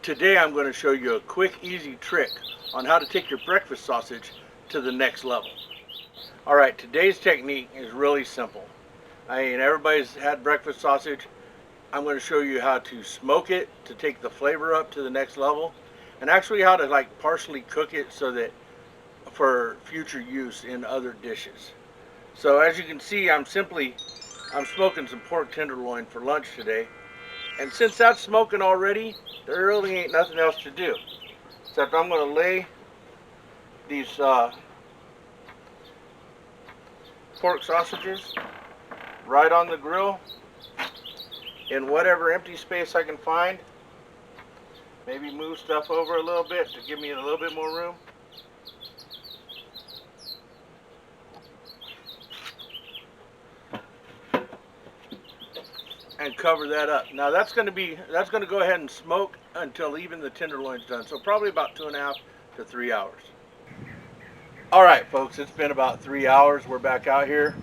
Today I'm going to show you a quick, easy trick on how to take your breakfast sausage to the next level. Alright, today's technique is really simple. I mean, everybody's had breakfast sausage. I'm going to show you how to smoke it to take the flavor up to the next level, and actually how to partially cook it so that for future use in other dishes. So as you can see, I'm smoking some pork tenderloin for lunch today. And since that's smoking already, there really ain't nothing else to do. Except I'm going to lay these pork sausages right on the grill in whatever empty space I can find. Maybe move stuff over a little bit to give me a little bit more room. And cover that up. Now that's going to go ahead and smoke until even the tenderloin's done. So probably about 2.5 to 3 hours. All right, folks, it's been about 3 hours. We're back out here.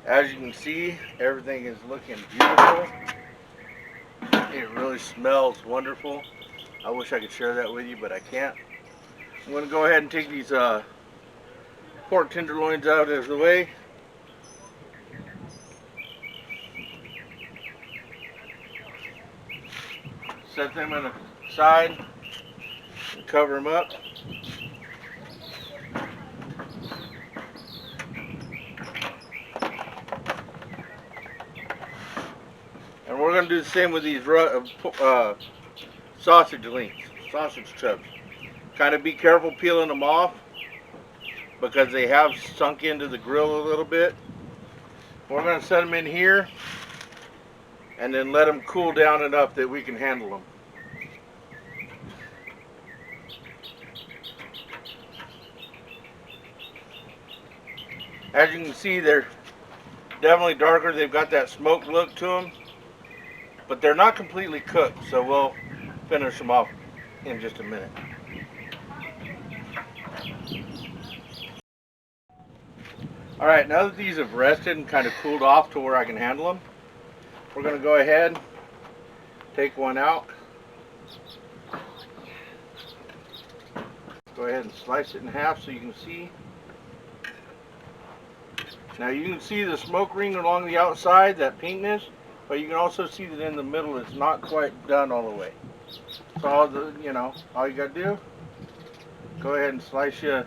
As you can see, everything is looking beautiful. It really smells wonderful. I wish I could share that with you, but I can't. I'm going to go ahead and take these pork tenderloins out of the way. Set them on the side and cover them up. And we're going to do the same with these sausage links, sausage chubs. Kind of be careful peeling them off because they have sunk into the grill a little bit. We're going to set them in here and then let them cool down enough that we can handle them. As you can see, they're definitely darker. They've got that smoked look to them, but they're not completely cooked, so we'll finish them off in just a minute. Alright, now that these have rested and kind of cooled off to where I can handle them, we're going to go ahead, take one out. Go ahead and slice it in half so you can see. Now you can see the smoke ring along the outside, that pinkness, but you can also see that in the middle it's not quite done all the way. So all you got to do, go ahead and slice you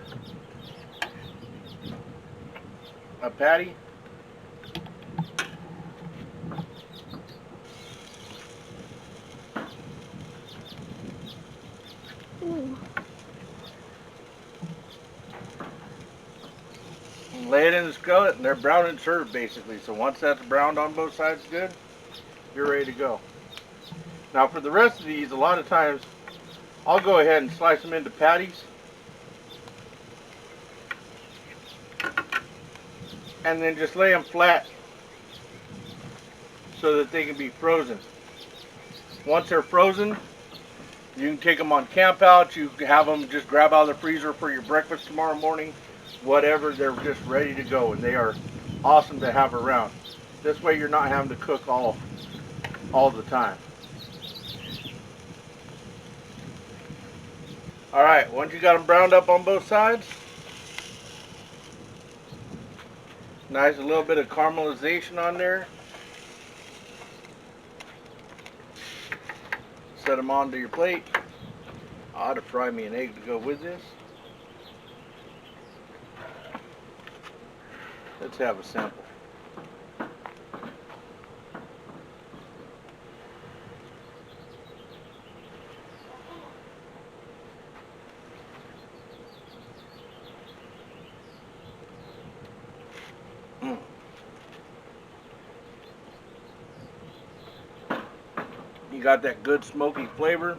a patty. And lay it in the skillet, and they're brown and served basically. So once that's browned on both sides good, you're ready to go. Now for the rest of these, a lot of times I'll go ahead and slice them into patties. And then just lay them flat so that they can be frozen. Once they're frozen, you can take them on camp out. You can have them just grab out of the freezer for your breakfast tomorrow morning. Whatever, they're just ready to go, and they are awesome to have around. This way you're not having to cook all the time. Alright, once you got them browned up on both sides, nice, a little bit of caramelization on there. Set them onto your plate. I ought to fry me an egg to go with this. Let's have a sample. You got that good smoky flavor,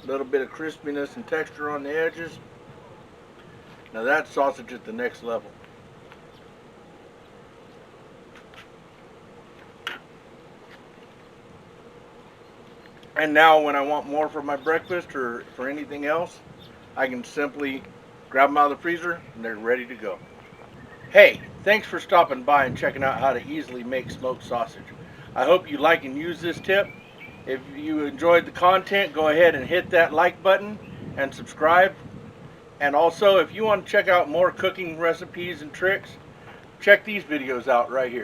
a little bit of crispiness and texture on the edges. Now that's sausage at the next level. And now when I want more for my breakfast or for anything else, I can simply grab them out of the freezer and they're ready to go. Hey, thanks for stopping by and checking out how to easily make smoked sausage. I hope you like and use this tip. If you enjoyed the content, go ahead and hit that like button and subscribe. And also, if you want to check out more cooking recipes and tricks, check these videos out right here.